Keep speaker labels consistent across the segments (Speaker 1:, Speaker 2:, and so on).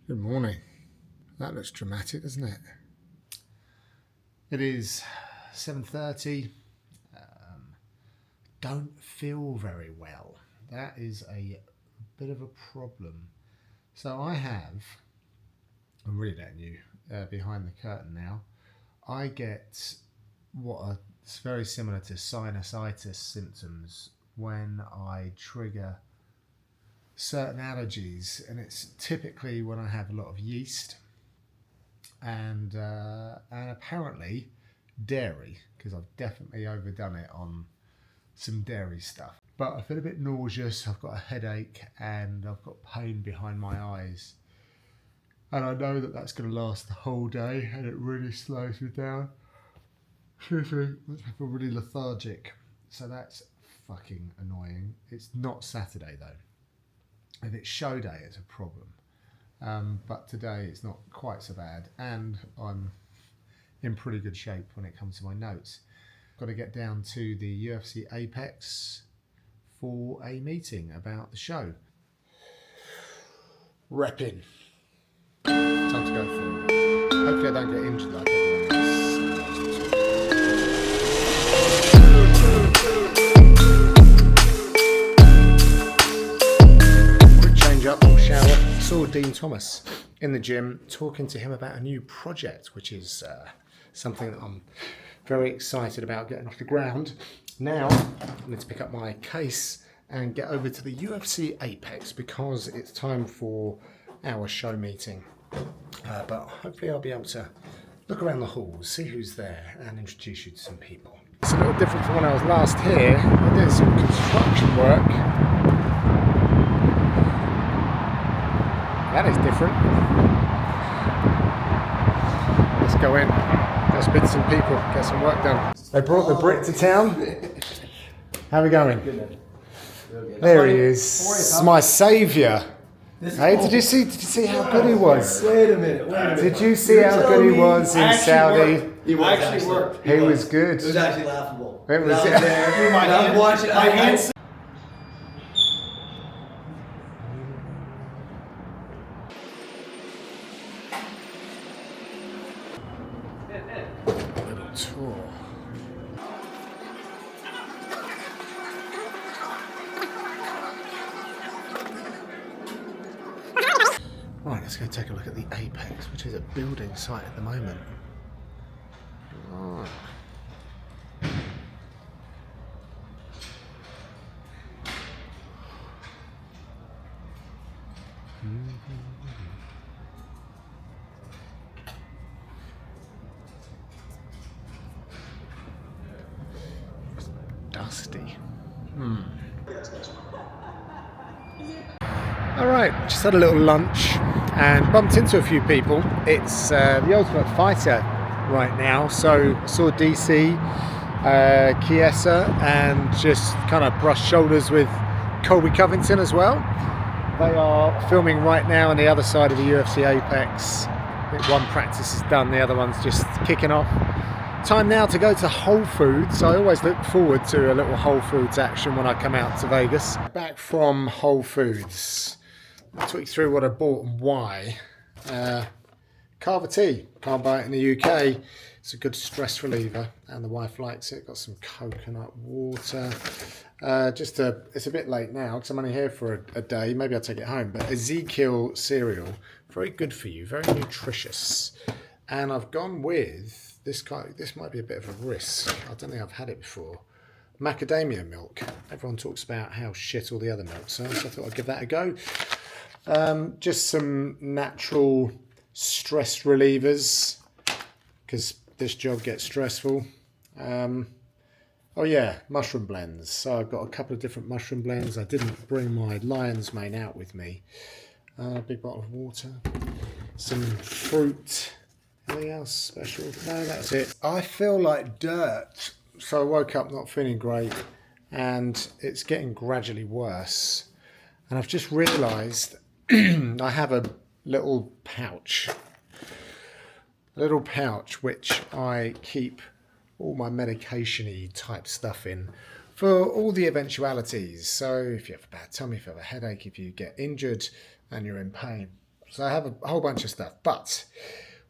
Speaker 1: Good morning. That looks dramatic, doesn't it? It is 7:30. Don't feel very well. That is a bit of a problem. So I'm really letting you behind the curtain now. I get it's very similar to sinusitis symptoms when I trigger certain allergies, and it's typically when I have a lot of yeast and apparently dairy, because I've definitely overdone it on some dairy stuff. But I feel a bit nauseous, I've got a headache, and I've got pain behind my eyes. And I know that that's going to last the whole day, and it really slows me down. Excuse me, I feel really lethargic. So that's fucking annoying. It's not Saturday though. If it's show day, it's a problem. But today it's not quite so bad, and I'm in pretty good shape when it comes to my notes. Got to get down to the UFC Apex for a meeting about the show. Repping. Time to go for it. Hopefully I don't get injured like everyone else. Quick change up, shower. Saw Dean Thomas in the gym, talking to him about a new project, which is something that I'm very excited about getting off the ground. Now I need to pick up my case and get over to the UFC Apex because it's time for our show meeting. But hopefully I'll be able to look around the halls, see who's there, and introduce you to some people. It's a little different from when I was last here. I did some construction work. That is different. Let's go in, go speak to some people, get some work done. They brought the Brit to town. How are we going?
Speaker 2: Good.
Speaker 1: There he is, my saviour. Hey, did you see how good he was?
Speaker 2: Wait a minute.
Speaker 1: Did you see how good he was in Saudi?
Speaker 2: He actually worked.
Speaker 1: He was good.
Speaker 2: It was actually laughable.
Speaker 1: It was.
Speaker 2: I'm watching. My hands.
Speaker 1: Little tour. Right, let's go take a look at the Apex, which is a building site at the moment. Right. It's dusty. Alright, just had a little lunch and bumped into a few people. It's the Ultimate Fighter right now, so I saw DC, Chiesa, and just kind of brushed shoulders with Colby Covington as well. They are filming right now on the other side of the UFC Apex. I think one practice is done, the other one's just kicking off. Time now to go to Whole Foods. I always look forward to a little Whole Foods action when I come out to Vegas. Back from Whole Foods. I'll talk you through what I bought and why. Carver tea, can't buy it in the UK. It's a good stress reliever and the wife likes it. Got some coconut water. It's a bit late now because I'm only here for a day. Maybe I'll take it home. But Ezekiel cereal, very good for you, very nutritious. And I've gone with this might be a bit of a risk. I don't think I've had it before. Macadamia milk. Everyone talks about how shit all the other milks are, so I thought I'd give that a go. Just some natural stress relievers because this job gets stressful. Oh yeah, mushroom blends. So I've got a couple of different mushroom blends. I didn't bring my lion's mane out with me. Big bottle of water, some fruit. Anything else special? No, that's it. I feel like dirt. So I woke up not feeling great and it's getting gradually worse. And I've just realised I have a little pouch which I keep all my medication-y type stuff in for all the eventualities. So if you have a bad tummy, if you have a headache, if you get injured and you're in pain, So I have a whole bunch of stuff. But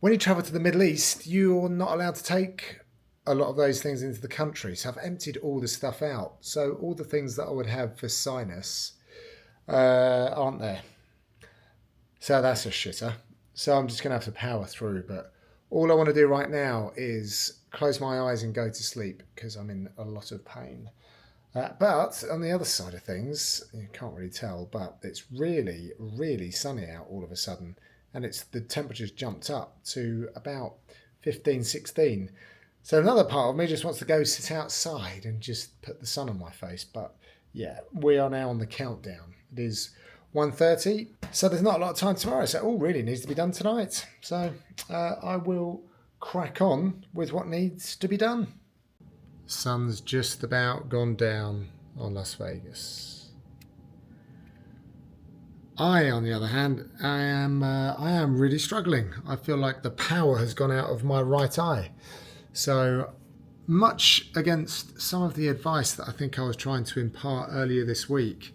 Speaker 1: when you travel to the Middle East, you're not allowed to take a lot of those things into the country. So I've emptied all the stuff out. So all the things that I would have for sinus aren't there. So that's a shitter. So I'm just going to have to power through. But all I want to do right now is close my eyes and go to sleep because I'm in a lot of pain. But on the other side of things, you can't really tell, but it's really, really sunny out all of a sudden. And the temperature's jumped up to about 15, 16. So another part of me just wants to go sit outside and just put the sun on my face. But yeah, we are now on the countdown. It is 1:30, so there's not a lot of time tomorrow. So it all really needs to be done tonight. So I will crack on with what needs to be done. Sun's just about gone down on Las Vegas. I, on the other hand, I am really struggling. I feel like the power has gone out of my right eye. So much against some of the advice that I think I was trying to impart earlier this week.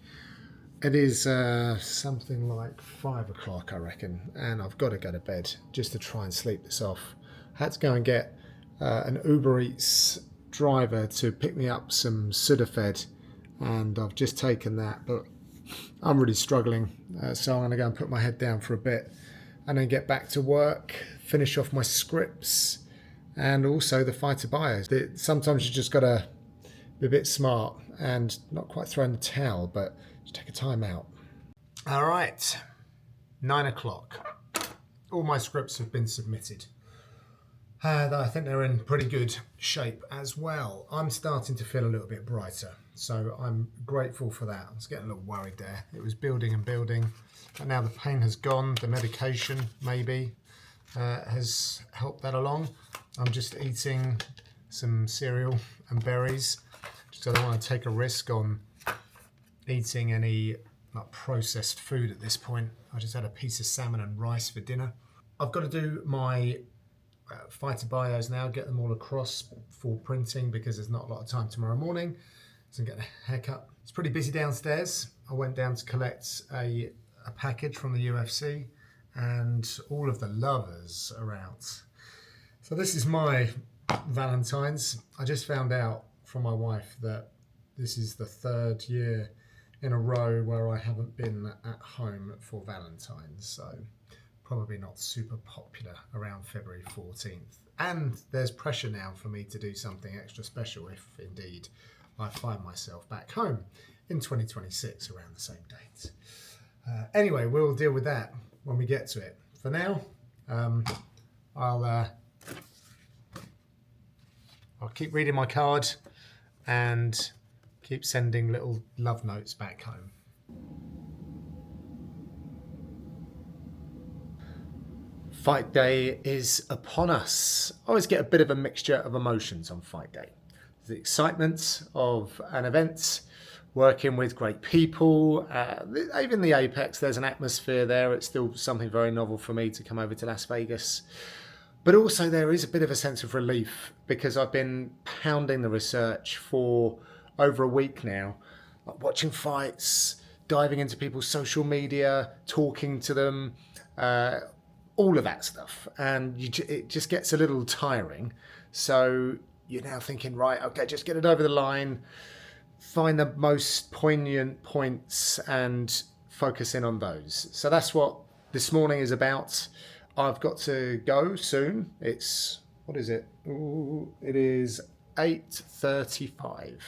Speaker 1: It is something like 5 o'clock, I reckon, and I've got to go to bed just to try and sleep this off. I had to go and get an Uber Eats driver to pick me up some Sudafed, and I've just taken that, but I'm really struggling, so I'm going to go and put my head down for a bit and then get back to work, finish off my scripts and also the fighter bios. Sometimes you just got to be a bit smart and not quite throw in the towel, but just take a time out. All right, 9 o'clock. All my scripts have been submitted. I think they're in pretty good shape as well. I'm starting to feel a little bit brighter, so I'm grateful for that. I was getting a little worried there. It was building and building, but now the pain has gone. The medication maybe has helped that along. I'm just eating some cereal and berries, just I don't want to take a risk on eating any processed food at this point. I just had a piece of salmon and rice for dinner. I've got to do my fighter bios now, get them all across for printing because there's not a lot of time tomorrow morning. So I'm getting a haircut. It's pretty busy downstairs. I went down to collect a package from the UFC and all of the lovers are out. So this is my Valentine's. I just found out from my wife that this is the 3rd year in a row where I haven't been at home for Valentine's. So probably not super popular around February 14th. And there's pressure now for me to do something extra special if indeed I find myself back home in 2026 around the same date. Anyway, we'll deal with that when we get to it. For now, I'll keep reading my card and keep sending little love notes back home. Fight day is upon us. I always get a bit of a mixture of emotions on fight day. The excitement of an event, working with great people, even the Apex, there's an atmosphere there. It's still something very novel for me to come over to Las Vegas. But also there is a bit of a sense of relief because I've been pounding the research for over a week now, watching fights, diving into people's social media, talking to them, all of that stuff, and it just gets a little tiring. So you're now thinking, right, okay, just get it over the line, find the most poignant points and focus in on those. So that's what this morning is about. I've got to go soon. It's, what is it? Ooh, it is 8:35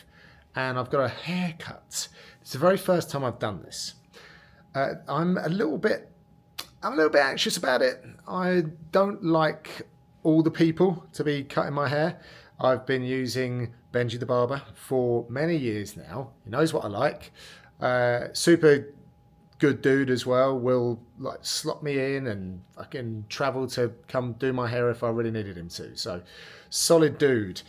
Speaker 1: and I've got a haircut. It's the very first time I've done this. I'm a little bit anxious about it. I don't like all the people to be cutting my hair. I've been using Benji the barber for many years now. He knows what I like. Super good dude as well. Will like slot me in and I can travel to come do my hair if I really needed him to. So solid dude.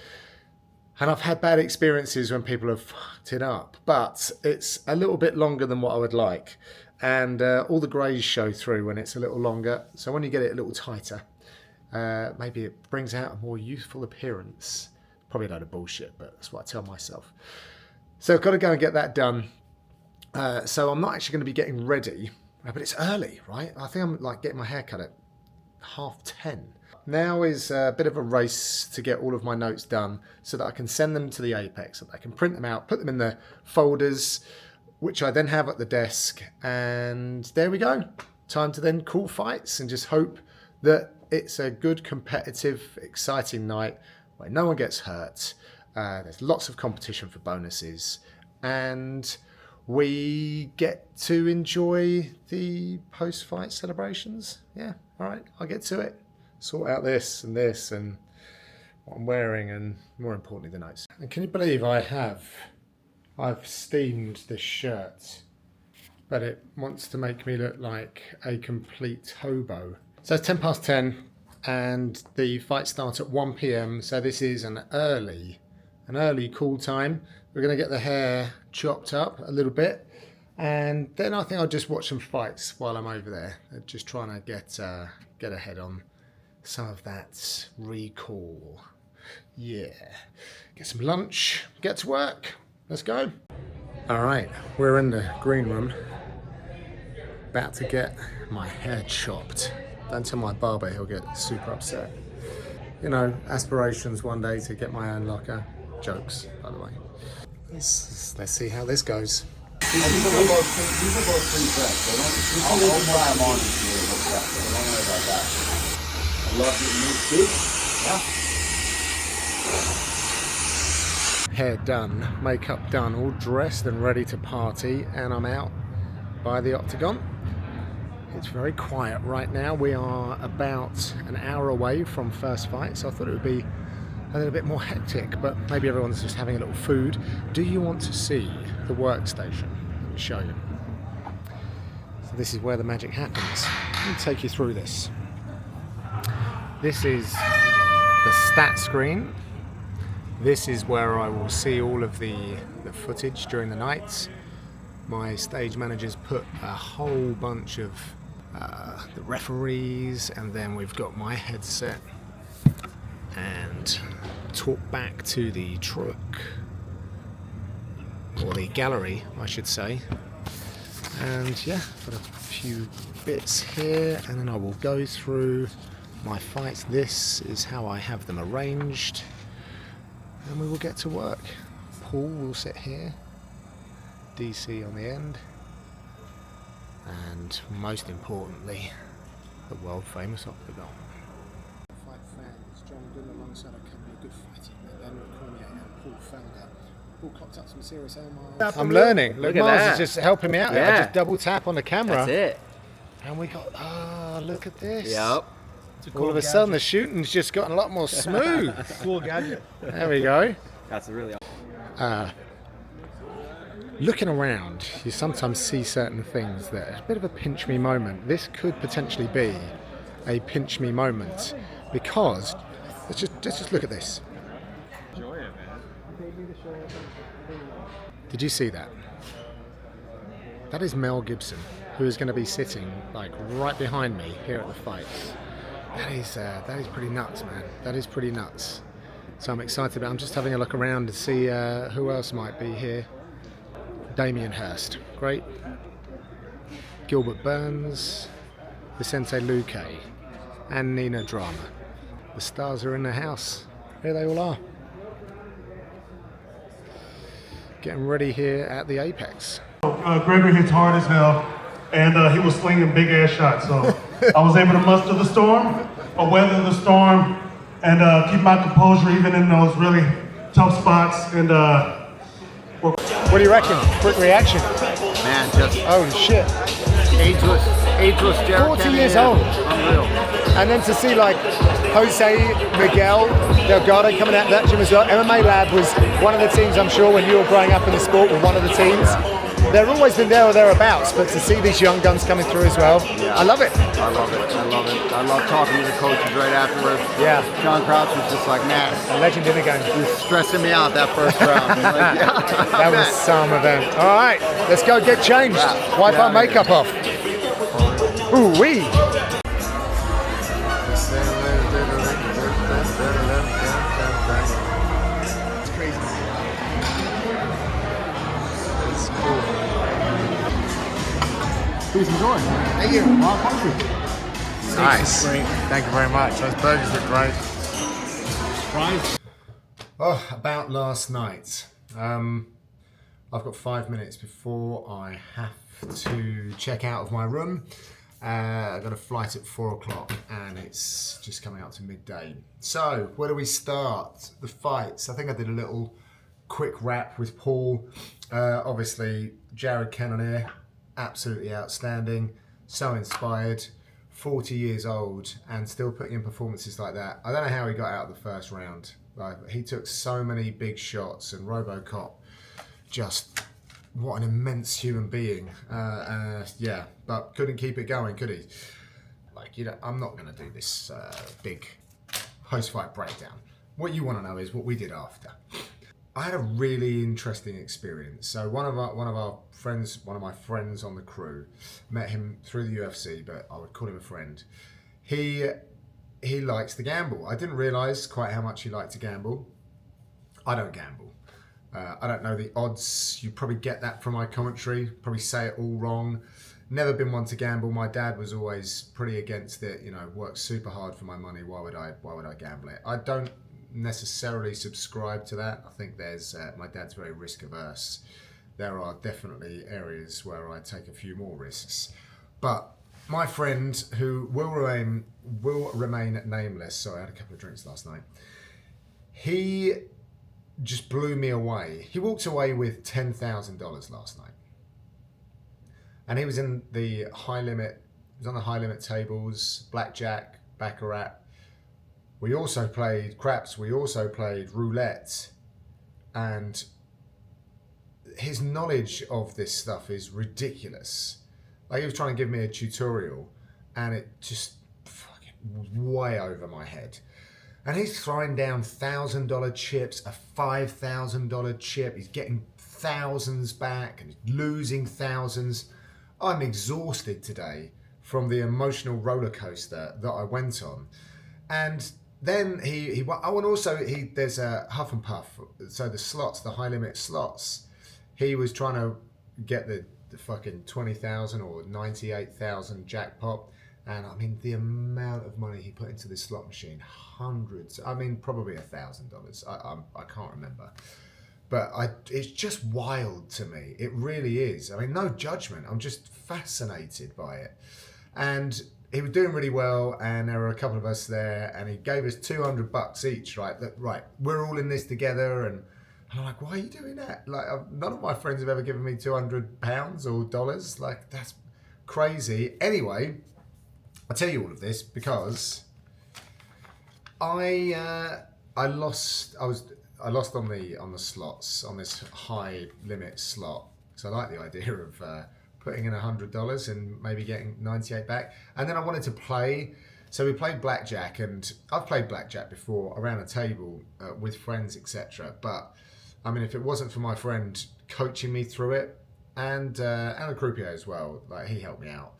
Speaker 1: And I've had bad experiences when people have fucked it up, but it's a little bit longer than what I would like. And all the greys show through when it's a little longer. So when you get it a little tighter, maybe it brings out a more youthful appearance. Probably a load of bullshit, but that's what I tell myself. So I've got to go and get that done. So I'm not actually going to be getting ready But it's early, right? I think I'm like getting my hair cut at 10:30. Now is a bit of a race to get all of my notes done so that I can send them to the Apex, so that I can print them out, put them in the folders, which I then have at the desk. And there we go. Time to then call fights and just hope that it's a good, competitive, exciting night where no one gets hurt. There's lots of competition for bonuses, and we get to enjoy the post-fight celebrations. Yeah, all right, I'll get to it. Sort out this and what I'm wearing, and more importantly, the notes. And can you believe I've steamed this shirt, but it wants to make me look like a complete hobo. So it's 10:10, and the fight starts at 1 p.m. So this is an early call time. We're going to get the hair chopped up a little bit, and then I think I'll just watch some fights while I'm over there. Just trying to get ahead on some of that recall. Yeah. Get some lunch, get to work. Let's go. All right, we're in the green room. About to get my hair chopped. Don't tell my barber, he'll get super upset. You know, aspirations one day to get my own locker. Jokes, by the way. Let's see how this goes.
Speaker 2: These are both pretty fresh. I'll try them on this year. Don't worry about that. I love getting new suits. Yeah.
Speaker 1: Hair done, makeup done, all dressed and ready to party, and I'm out by the Octagon. It's very quiet right now. We are about an hour away from first fight, so I thought it would be a little bit more hectic, but maybe everyone's just having a little food. Do you want to see the workstation? Let me show you. So this is where the magic happens. Let me take you through this. This is the stat screen. This is where I will see all of the footage during the night. My stage managers put a whole bunch of the referees, and then we've got my headset and talk back to the truck, or the gallery I should say. And yeah, got a few bits here, and then I will go through my fights. This is how I have them arranged, and we will get to work. Paul will sit here, DC on the end, and most importantly, the world famous Octagon. Fight fans, John Gooden alongside a couple of good fighting men, Daniel Cormier and Paul Felder. Paul clocked up some serious Omar. I'm learning. Look, Miles is just helping me out.
Speaker 3: Yeah.
Speaker 1: I just double tap on the camera.
Speaker 3: That's it.
Speaker 1: And we got, look at this.
Speaker 3: Yep.
Speaker 1: All of a sudden the shooting's just gotten a lot more smooth.
Speaker 2: Cool gadget.
Speaker 1: There we go.
Speaker 3: That's really
Speaker 1: Looking around, you sometimes see certain things that are a bit of a pinch me moment. This could potentially be a pinch me moment, because let's just look at this.
Speaker 4: Enjoy it, man.
Speaker 1: Did you see that? That is Mel Gibson, who is going to be sitting like right behind me here at the fights. That is pretty nuts, man. That is pretty nuts. So I'm excited about it. I'm just having a look around to see who else might be here. Damien Hirst, great. Gilbert Burns, Vicente Luque, and Nina Drama. The stars are in the house. Here they all are. Getting ready here at the Apex.
Speaker 5: Gregory hits hard as hell, and he was slinging big ass shots. So I was able to muster the storm, or weather the storm, and keep my composure even in those really tough spots. And
Speaker 1: what do you reckon? Quick reaction.
Speaker 3: man, just
Speaker 1: Oh shit.
Speaker 3: ageless Jared
Speaker 1: 40 years old.
Speaker 3: Unreal.
Speaker 1: And then to see like Jose Miguel Delgado coming out of that gym as well. MMA Lab was one of the teams, I'm sure, when you were growing up in the sport, were one of the teams. They've always been there or thereabouts, but to see these young guns coming through as well,
Speaker 3: Yeah.
Speaker 1: I love it.
Speaker 3: I love it. I love it. I love talking to the coaches right afterwards.
Speaker 1: Yeah.
Speaker 3: John Crouch was just like, man,
Speaker 1: A legend in the game.
Speaker 3: he was stressing me out that first round. He's like, yeah,
Speaker 1: That was some event. All right, let's go get changed. Wipe our makeup off. Ooh wee. It's crazy. It's cool.
Speaker 3: Please enjoy.
Speaker 1: Thank you.
Speaker 3: My pleasure.
Speaker 1: Nice. Thank you very much. Those burgers are great.
Speaker 3: Fries.
Speaker 1: Oh, about last night. I've got 5 minutes before I have to check out of my room. I've got a flight at 4 o'clock and it's just coming up to midday. So, where do we start? The fights. I think I did a little quick wrap with Paul. Obviously, Jared Cannonier, absolutely outstanding, so inspired. 40 years old and still putting in performances like that. I don't know how he got out of the first round. Like, he took so many big shots, and RoboCop, just what an immense human being. Yeah, but couldn't keep it going, could he? Like, you know, I'm not going to do this big post-fight breakdown. What you want to know is what we did after. I had a really interesting experience. So one of my friends on the crew, met him through the UFC, but I would call him a friend. He likes to gamble. I didn't realise quite how much he liked to gamble. I don't gamble. I don't know the odds. You probably get that from my commentary. Probably say it all wrong. Never been one to gamble. My dad was always pretty against it. You know, worked super hard for my money. Why would I gamble it? I don't necessarily subscribe to that. I think there's my dad's very risk averse. There are definitely areas where I take a few more risks. But my friend, who will remain nameless, sorry, I had a couple of drinks last night, he just blew me away. He walked away with $10,000 last night. And he was in the high limit, he was on the high limit tables, blackjack, baccarat. We also played craps, we also played roulette, and his knowledge of this stuff is ridiculous. Like, he was trying to give me a tutorial and it just fucking was way over my head. And he's throwing down $1,000 chips, a $5,000 chip, he's getting thousands back and losing thousands. I'm exhausted today from the emotional roller coaster that I went on. And then there's a Huff and Puff, so the slots, the high limit slots, he was trying to get the fucking 20,000 or 98,000 jackpot, and I mean the amount of money he put into this slot machine, hundreds, I mean probably $1,000, I can't remember, but it's just wild to me, it really is. I mean, no judgment, I'm just fascinated by it. And he was doing really well, and there were a couple of us there, and he gave us $200 each, right? Right, we're all in this together, and I'm like, why are you doing that? Like, none of my friends have ever given me £200 or dollars. Like, that's crazy. Anyway, I'll tell you all of this because I lost on the slots, on this high limit slot. So I like the idea of putting in $100 and maybe getting 98 back. And then I wanted to play. So we played blackjack, and I've played blackjack before around a table with friends, etc. But I mean, if it wasn't for my friend coaching me through it, and a croupier as well, like, he helped me out,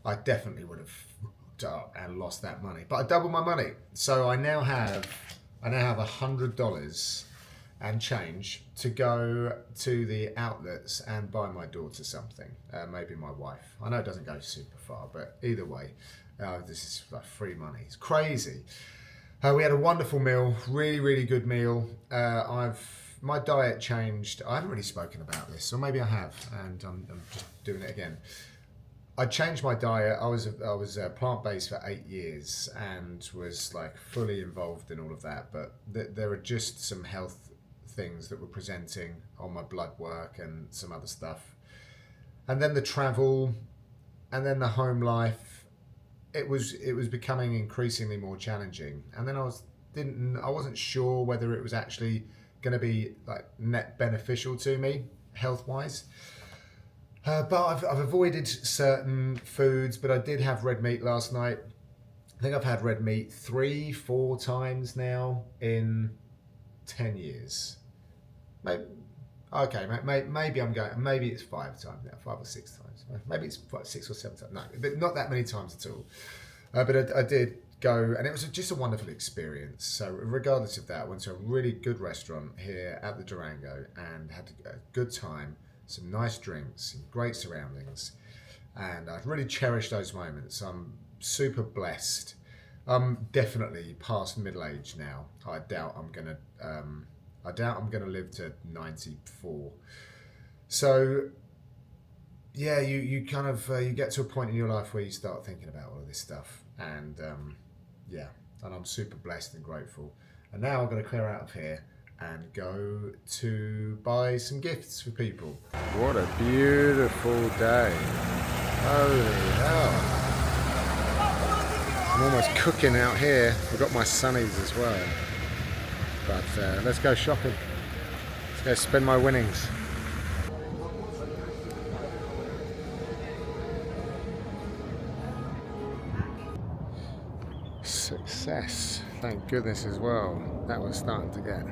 Speaker 1: I definitely would have hooked up and lost that money. But I doubled my money, so I now have $100 and change to go to the outlets and buy my daughter something, maybe my wife. I know it doesn't go super far, but either way, this is like free money. It's crazy. We had a wonderful meal, really, really good meal. My diet changed. I haven't really spoken about this, or maybe I have, and I'm just doing it again. I changed my diet. I was plant-based for 8 years and was like fully involved in all of that. But there are just some health things that were presenting on my blood work and some other stuff. And then the travel, and then the home life. It was becoming increasingly more challenging. And then I wasn't sure whether it was actually going to be like net beneficial to me health-wise. But I've avoided certain foods, but I did have red meat last night. I think I've had red meat 3-4 times now in 10 years. Maybe it's 5 times now, 5 or 6 times. Maybe it's 6 or 7 times. No, but not that many times at all. But I did go, and it was just a wonderful experience. So regardless of that, I went to a really good restaurant here at the Durango and had a good time, some nice drinks, some great surroundings. and I really cherish those moments. I'm super blessed. I'm definitely past middle age now. I doubt I'm gonna live to 94. So yeah, you kind of you get to a point in your life where you start thinking about all of this stuff, and yeah, and I'm super blessed and grateful. And now I'm going to clear out of here and go to buy some gifts for people. What a beautiful day! Holy hell! I'm almost cooking out here. We've got my sunnies as well. But let's go shopping. Let's go spend my winnings. Success, thank goodness as well. That was starting to get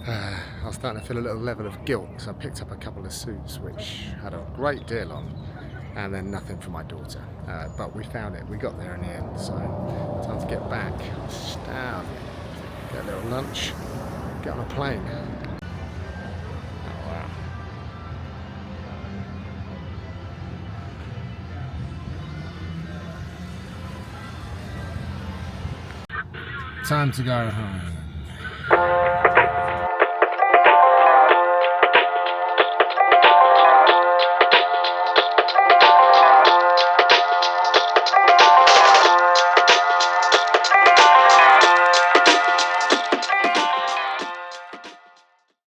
Speaker 1: I was starting to feel a little level of guilt, so I picked up a couple of suits which had a great deal on, and then nothing for my daughter, but we found it, we got there in the end. So time to get back. I'm starving. Get a little lunch, get on a plane. Time to go home.